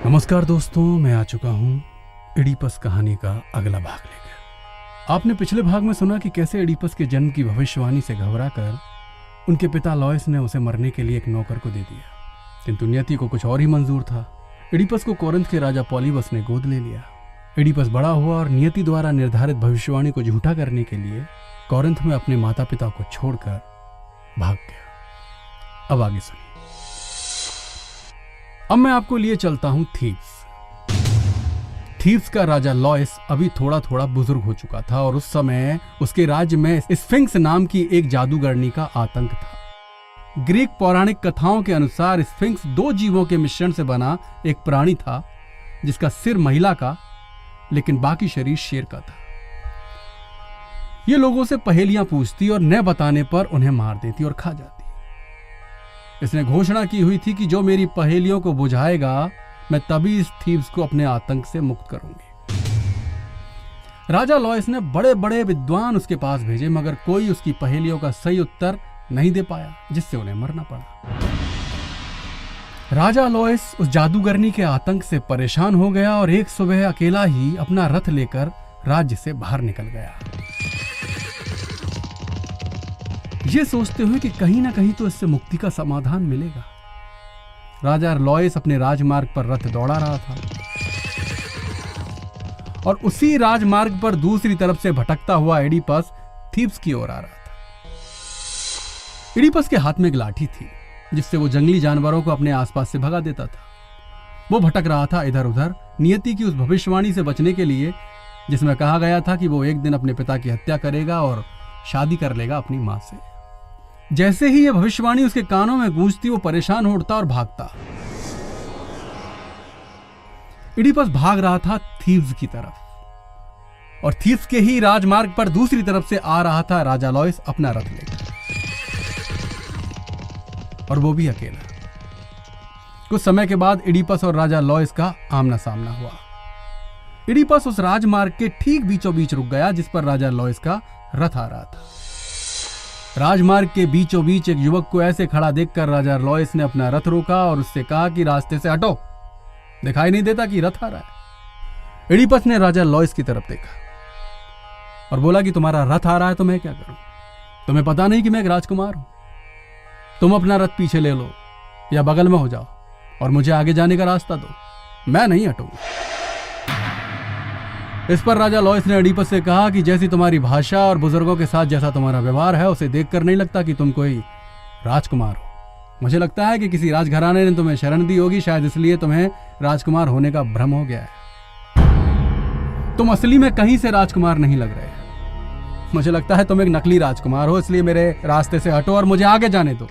नमस्कार दोस्तों, मैं आ चुका हूँ इडिपस कहानी का अगला भाग लेकर। आपने पिछले भाग में सुना कि कैसे इडिपस के जन्म की भविष्यवाणी से घबराकर उनके पिता लॉयस ने उसे मरने के लिए एक नौकर को दे दिया, किंतु नियति को कुछ और ही मंजूर था। इडिपस को कोरिंथ के राजा पॉलीबस ने गोद ले लिया। इडिपस बड़ा हुआ और नियति द्वारा निर्धारित भविष्यवाणी को झूठा करने के लिए कोरिंथ में अपने माता पिता को छोड़कर भाग गया। अब आगे सुनिए। अब मैं आपको लिए चलता हूं थीब्स का राजा लॉयस अभी थोड़ा थोड़ा बुजुर्ग हो चुका था और उस समय उसके राज्य में स्फिंक्स नाम की एक जादूगरनी का आतंक था। ग्रीक पौराणिक कथाओं के अनुसार स्फिंक्स दो जीवों के मिश्रण से बना एक प्राणी था, जिसका सिर महिला का लेकिन बाकी शरीर शेर का था। ये लोगों से पहेलियां पूछती और न बताने पर उन्हें मार देती और खा जाती। इसने घोषणा की हुई थी कि जो मेरी पहेलियों को बुझाएगा, मैं तभी इस थीब्स को अपने आतंक से मुक्त करूंगी। राजा लॉयस ने बड़े बड़े विद्वान उसके पास भेजे, मगर कोई उसकी पहेलियों का सही उत्तर नहीं दे पाया, जिससे उन्हें मरना पड़ा। राजा लॉयस उस जादूगरनी के आतंक से परेशान हो गया और एक सुबह अकेला ही अपना रथ लेकर राज्य से बाहर निकल गया, ये सोचते हुए कि कहीं ना कहीं तो इससे मुक्ति का समाधान मिलेगा। राजा लॉयस अपने राजमार्ग पर रथ दौड़ा रहा था और उसी राजमार्ग पर दूसरी तरफ से भटकता हुआ इडिपस थीब्स की ओर आ रहा था। इडिपस के हाथ में एक लाठी थी, जिससे वो जंगली जानवरों को अपने आसपास से भगा देता था। वो भटक रहा था इधर उधर नियति की उस भविष्यवाणी से बचने के लिए, जिसमें कहा गया था कि वो एक दिन अपने पिता की हत्या करेगा और शादी कर लेगा अपनी मां से। जैसे ही यह भविष्यवाणी उसके कानों में गूंजती, वो परेशान हो उठता और भागता। इडिपस भाग रहा था थीब्स की तरफ, और थीब्स के ही राजमार्ग पर दूसरी तरफ से आ रहा था राजा लॉयस अपना रथ लेकर, और वो भी अकेला। कुछ समय के बाद इडिपस और राजा लॉयस का आमना सामना हुआ। इडिपस उस राजमार्ग के ठीक बीचों बीच रुक गया जिस पर राजा लॉयस का रथ आ रहा था। राजमार्ग के बीचों बीच एक युवक को ऐसे खड़ा देखकर राजा लॉयस ने अपना रथ रोका और उससे कहा कि रास्ते से हटो, दिखाई नहीं देता कि रथ आ रहा है। इडिपस ने राजा लॉयस की तरफ देखा और बोला कि तुम्हारा रथ आ रहा है तो मैं क्या करूं? तुम्हें पता नहीं कि मैं एक राजकुमार हूं? तुम अपना रथ पीछे ले लो या बगल में हो जाओ और मुझे आगे जाने का रास्ता दो, मैं नहीं हटूंगा। इस पर राजा लॉयस ने इडिपस से कहा कि जैसी तुम्हारी भाषा और बुजुर्गों के साथ जैसा तुम्हारा व्यवहार है, उसे देखकर नहीं लगता कि तुम कोई राजकुमार हो। मुझे लगता है कि किसी राजघराने ने तुम्हें शरण दी होगी, शायद इसलिए तुम्हें राजकुमार होने का भ्रम हो गया है। तुम असली में कहीं से राजकुमार नहीं लग रहे। मुझे लगता है तुम एक नकली राजकुमार हो, इसलिए मेरे रास्ते से हटो और मुझे आगे जाने दो।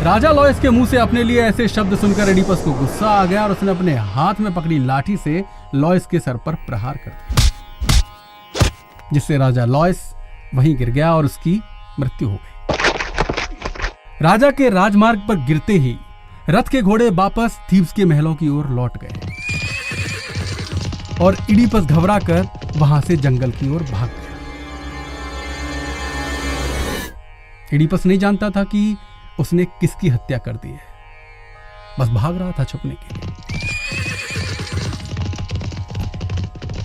राजा लॉयस के मुंह से अपने लिए ऐसे शब्द सुनकर इडिपस को गुस्सा आ गया और उसने अपने हाथ में पकड़ी लाठी से लॉयस के सर पर प्रहार कर दिया, जिससे राजा लॉयस वहीं गिर गया और उसकी मृत्यु हो गई। राजा के राजमार्ग पर गिरते ही रथ के घोड़े वापस थीब्स के महलों की ओर लौट गए और इडिपस घबराकर वहां से जंगल की ओर भाग गया। इडिपस नहीं जानता था कि उसने किसकी हत्या कर दी है, बस भाग रहा था छुपने के लिए।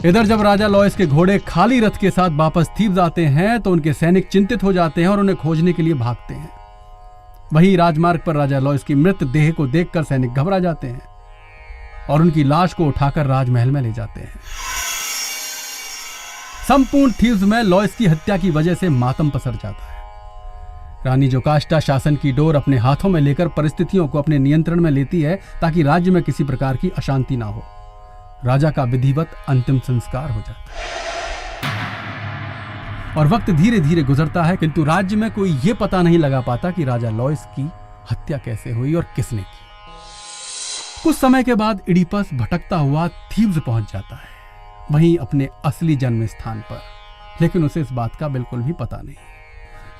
इधर जब राजा लॉयस के घोड़े खाली रथ के साथ वापस थीब्स आते हैं तो उनके सैनिक चिंतित हो जाते हैं और उन्हें खोजने के लिए भागते हैं। वहीं राजमार्ग पर राजा लॉयस की मृत देह को देखकर सैनिक घबरा जाते हैं और उनकी लाश को उठाकर राजमहल में ले जाते हैं। संपूर्ण थीब्स में लॉयस की हत्या की वजह से मातम पसर जाता है। रानी जोकास्टा शासन की डोर अपने हाथों में लेकर परिस्थितियों को अपने नियंत्रण में लेती है ताकि राज्य में किसी प्रकार की अशांति ना हो। राजा का विधिवत अंतिम संस्कार हो जाता है और वक्त धीरे धीरे गुजरता है, किंतु राज्य में कोई यह पता नहीं लगा पाता कि राजा लॉयस की हत्या कैसे हुई और किसने की। कुछ समय के बाद इडिपस भटकता हुआ थीब्स पहुंच जाता है, वहीं अपने असली जन्म स्थान पर, लेकिन उसे इस बात का बिल्कुल भी पता नहीं।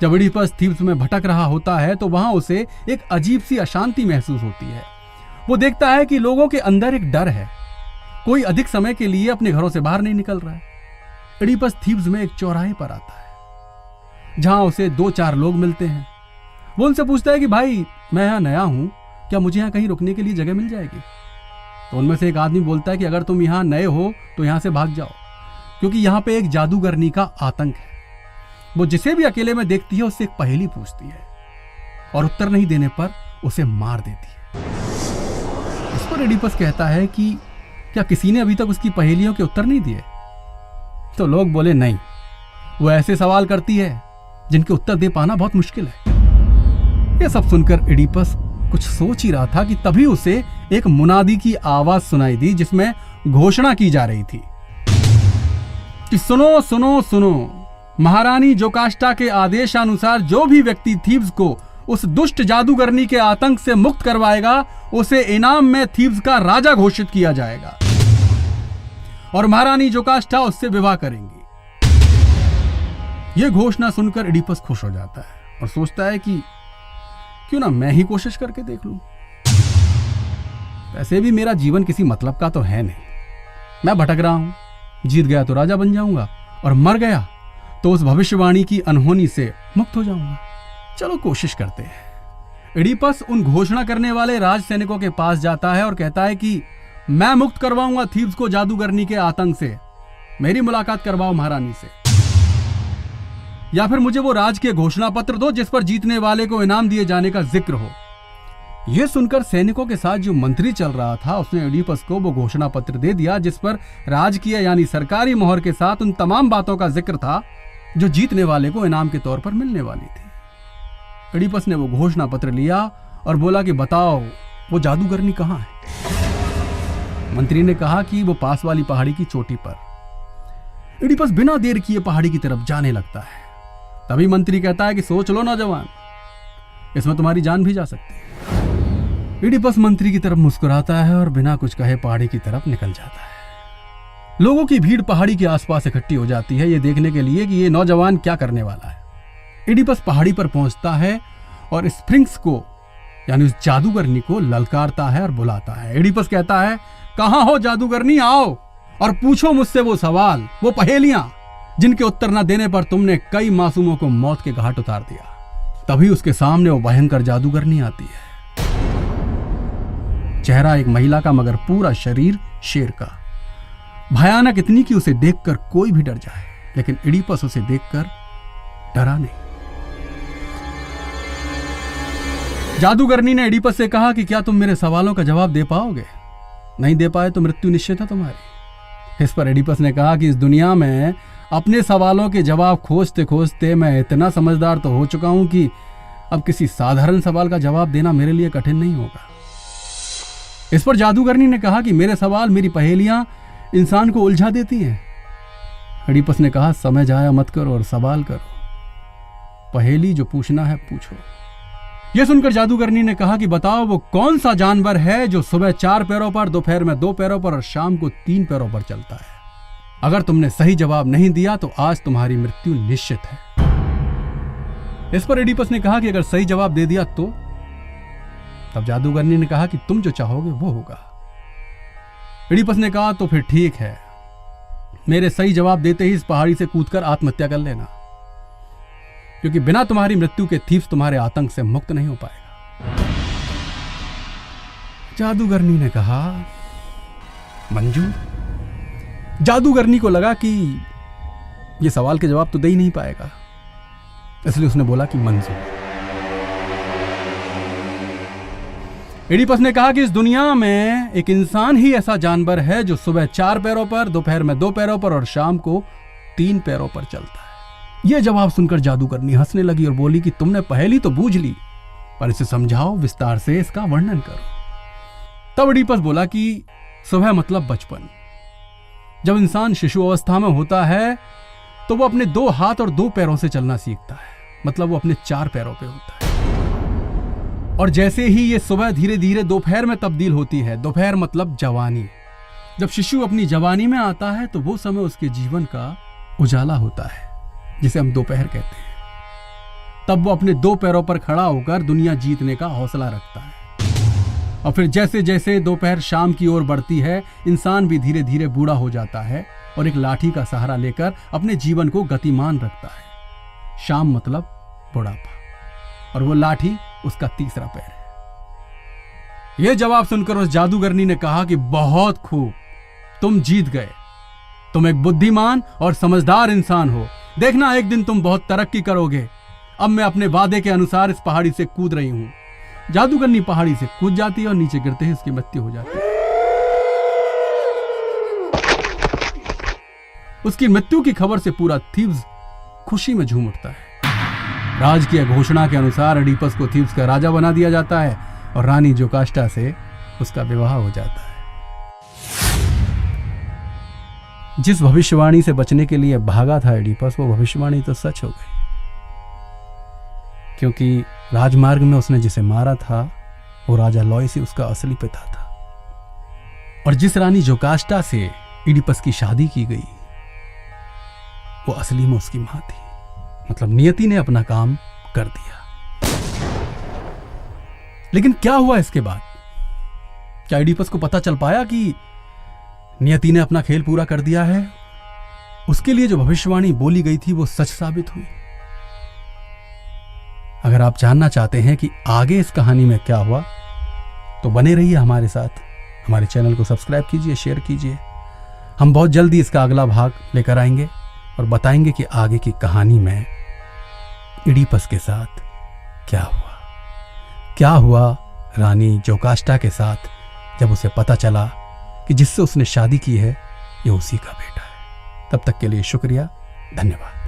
जब इडिपस थीब्स में भटक रहा होता है तो वहां उसे एक अजीब सी अशांति महसूस होती है। वो देखता है कि लोगों के अंदर एक डर है, कोई अधिक समय के लिए अपने घरों से बाहर नहीं निकल रहा है। इडिपस थीब्स में एक चौराहे पर आता है जहां उसे 2-4 लोग मिलते हैं। वो उनसे पूछता है कि भाई, मैं यहाँ नया हूं, क्या मुझे यहाँ कहीं रुकने के लिए जगह मिल जाएगी? तो उनमें से एक आदमी बोलता है कि अगर तुम यहाँ नए हो तो यहाँ से भाग जाओ, क्योंकि यहाँ पे एक जादूगरनी का आतंक है। वो जिसे भी अकेले में देखती है उससे एक पहेली पूछती है और उत्तर नहीं देने पर उसे मार देती है। इस पर एडिपस कहता है कि क्या किसी ने अभी तक उसकी पहेलियों के उत्तर नहीं दिए? तो लोग बोले नहीं, वो ऐसे सवाल करती है जिनके उत्तर दे पाना बहुत मुश्किल है। यह सब सुनकर एडिपस कुछ सोच ही रहा था कि तभी उसे एक मुनादी की आवाज सुनाई दी, जिसमें घोषणा की जा रही थी कि सुनो सुनो सुनो, महारानी जोकास्टा के आदेशानुसार जो भी व्यक्ति थीव्स को उस दुष्ट जादूगरनी के आतंक से मुक्त करवाएगा उसे इनाम में थीव्स का राजा घोषित किया जाएगा और महारानी जोकास्टा उससे विवाह करेंगी। यह घोषणा सुनकर एडिपस खुश हो जाता है और सोचता है कि क्यों ना मैं ही कोशिश करके देख लूं। वैसे भी मेरा जीवन किसी मतलब का तो है नहीं, मैं भटक रहा हूं, जीत गया तो राजा बन जाऊंगा और मर गया तो उस भविष्यवाणी की अनहोनी से मुक्त हो जाऊंगा। चलो कोशिश करते हैं। एडिपस उन घोषणा करने वाले राज सैनिकों के पास जाता है और कहता है कि मैं मुक्त करवाऊंगा थीव्स को जादूगरनी के आतंक से, मेरी मुलाकात करवाओ महारानी से, या फिर मुझे वो राज के घोषणा पत्र दो जिस पर जीतने वाले को इनाम दिए जाने का जिक्र हो। यह सुनकर सैनिकों के साथ जो मंत्री चल रहा था उसने एडिपस को वो घोषणा पत्र दे दिया जिस पर राजकीय यानी सरकारी मोहर के साथ उन तमाम बातों का जिक्र था जो जीतने वाले को इनाम के तौर पर मिलने वाली थी। एडिपस ने वो घोषणा पत्र लिया और बोला कि बताओ वो जादूगरनी कहाँ है? मंत्री ने कहा कि वो पास वाली पहाड़ी की चोटी पर। एडिपस बिना देर किए पहाड़ी की तरफ जाने लगता है। तभी मंत्री कहता है कि सोच लो नौजवान, इसमें तुम्हारी जान भी जा सकती है। एडिपस मंत्री की तरफ मुस्कुराता है और बिना कुछ कहे पहाड़ी की तरफ निकल जाता है। लोगों की भीड़ पहाड़ी के आसपास इकट्ठी हो जाती है ये देखने के लिए कि ये नौजवान क्या करने वाला है। एडिपस पहाड़ी पर पहुंचता है और स्प्रिंग्स को यानी उस जादूगरनी को ललकारता है और बुलाता है। एडिपस कहता है, कहां हो जादूगरनी, आओ और पूछो मुझसे वो सवाल, वो पहेलियां जिनके उत्तर न देने पर तुमने कई मासूमों को मौत के घाट उतार दिया। तभी उसके सामने वो भयंकर जादूगरनी आती है। चेहरा एक महिला का मगर पूरा शरीर शेर का। भयानक इतनी कि उसे देखकर कोई भी डर जाए, लेकिन एडिपस उसे देखकर डरा नहीं। जादूगरनी ने एडिपस से कहा कि क्या तुम मेरे सवालों का जवाब दे पाओगे? नहीं दे पाए तो मृत्यु निश्चित है तुम्हारी। इस पर एडिपस ने कहा कि इस दुनिया में अपने सवालों के जवाब खोजते खोजते मैं इतना समझदार तो हो चुका हूं कि अब किसी साधारण सवाल का जवाब देना मेरे लिए कठिन नहीं होगा। इस पर जादूगरनी ने कहा कि मेरे सवाल, मेरी पहेलियां इंसान को उलझा देती हैं। एडिपस ने कहा, समय जाया मत करो और सवाल करो, पहेली जो पूछना है पूछो। यह सुनकर जादूगरनी ने कहा कि बताओ वो कौन सा जानवर है जो सुबह 4 पैरों पर, दोपहर में 2 पैरों पर और शाम को 3 पैरों पर चलता है? अगर तुमने सही जवाब नहीं दिया तो आज तुम्हारी मृत्यु निश्चित है। इस पर एडिपस ने कहा कि अगर सही जवाब दे दिया तो? तब जादूगरनी ने कहा कि तुम जो चाहोगे वो होगा। एडिपस ने कहा तो फिर ठीक है, मेरे सही जवाब देते ही इस पहाड़ी से कूदकर आत्महत्या कर लेना, क्योंकि बिना तुम्हारी मृत्यु के थीव्स तुम्हारे आतंक से मुक्त नहीं हो पाएगा। जादूगरनी ने कहा, मंजूर। जादूगरनी को लगा कि यह सवाल के जवाब तो दे ही नहीं पाएगा, इसलिए उसने बोला कि मंजूर। एडिपस ने कहा कि इस दुनिया में एक इंसान ही ऐसा जानवर है जो सुबह 4 पैरों पर, दोपहर में 2 पैरों पर और शाम को 3 पैरों पर चलता है। यह जवाब सुनकर जादूगरनी हंसने लगी और बोली कि तुमने पहेली तो बूझ ली, पर इसे समझाओ, विस्तार से इसका वर्णन करो। तब एडिपस बोला कि सुबह मतलब बचपन। जब इंसान शिशु अवस्था में होता है तो वो अपने 2 हाथ और 2 पैरों से चलना सीखता है, मतलब वो अपने 4 पैरों पे होता है। और जैसे ही ये सुबह धीरे धीरे दोपहर में तब्दील होती है, दोपहर मतलब जवानी, जब शिशु अपनी जवानी में आता है तो वो समय उसके जीवन का उजाला होता है, जिसे हम दोपहर कहते हैं। तब वो अपने 2 पैरों पर खड़ा होकर दुनिया जीतने का हौसला रखता है। और फिर जैसे जैसे दोपहर शाम की ओर बढ़ती है, इंसान भी धीरे धीरे बूढ़ा हो जाता है और एक लाठी का सहारा लेकर अपने जीवन को गतिमान रखता है। शाम मतलब बुढ़ापा, और वो लाठी उसका तीसरा पैर है। यह जवाब सुनकर उस जादूगरनी ने कहा कि बहुत खूब, तुम जीत गए। तुम एक बुद्धिमान और समझदार इंसान हो। देखना एक दिन तुम बहुत तरक्की करोगे। अब मैं अपने वादे के अनुसार इस पहाड़ी से कूद रही हूं। जादूगरनी पहाड़ी से कूद जाती है और नीचे गिरते ही उसकी मृत्यु हो जाती है। उसकी मृत्यु की खबर से पूरा थीव्स खुशी में झूम उठता है। राजकीय घोषणा के अनुसार एडिपस को थीव्स का राजा बना दिया जाता है और रानी जोकास्टा से उसका विवाह हो जाता है। जिस भविष्यवाणी से बचने के लिए भागा था एडिपस, वो भविष्यवाणी तो सच हो गई, क्योंकि राजमार्ग में उसने जिसे मारा था वो राजा लॉयसी उसका असली पिता था। और जिस रानी जोकास्टा से एडिपस की शादी की गई वो असली में उसकी मां थी। मतलब नियति ने अपना काम कर दिया। लेकिन क्या हुआ इसके बाद? क्या एडिपस को पता चल पाया कि नियति ने अपना खेल पूरा कर दिया है? उसके लिए जो भविष्यवाणी बोली गई थी वो सच साबित हुई। अगर आप जानना चाहते हैं कि आगे इस कहानी में क्या हुआ तो बने रहिए हमारे साथ। हमारे चैनल को सब्सक्राइब कीजिए, शेयर कीजिए। हम बहुत जल्दी इसका अगला भाग लेकर आएंगे और बताएंगे कि आगे की कहानी में एडिपस के साथ क्या हुआ रानी जोकास्टा के साथ जब उसे पता चला कि जिससे उसने शादी की है ये उसी का बेटा है। तब तक के लिए शुक्रिया, धन्यवाद।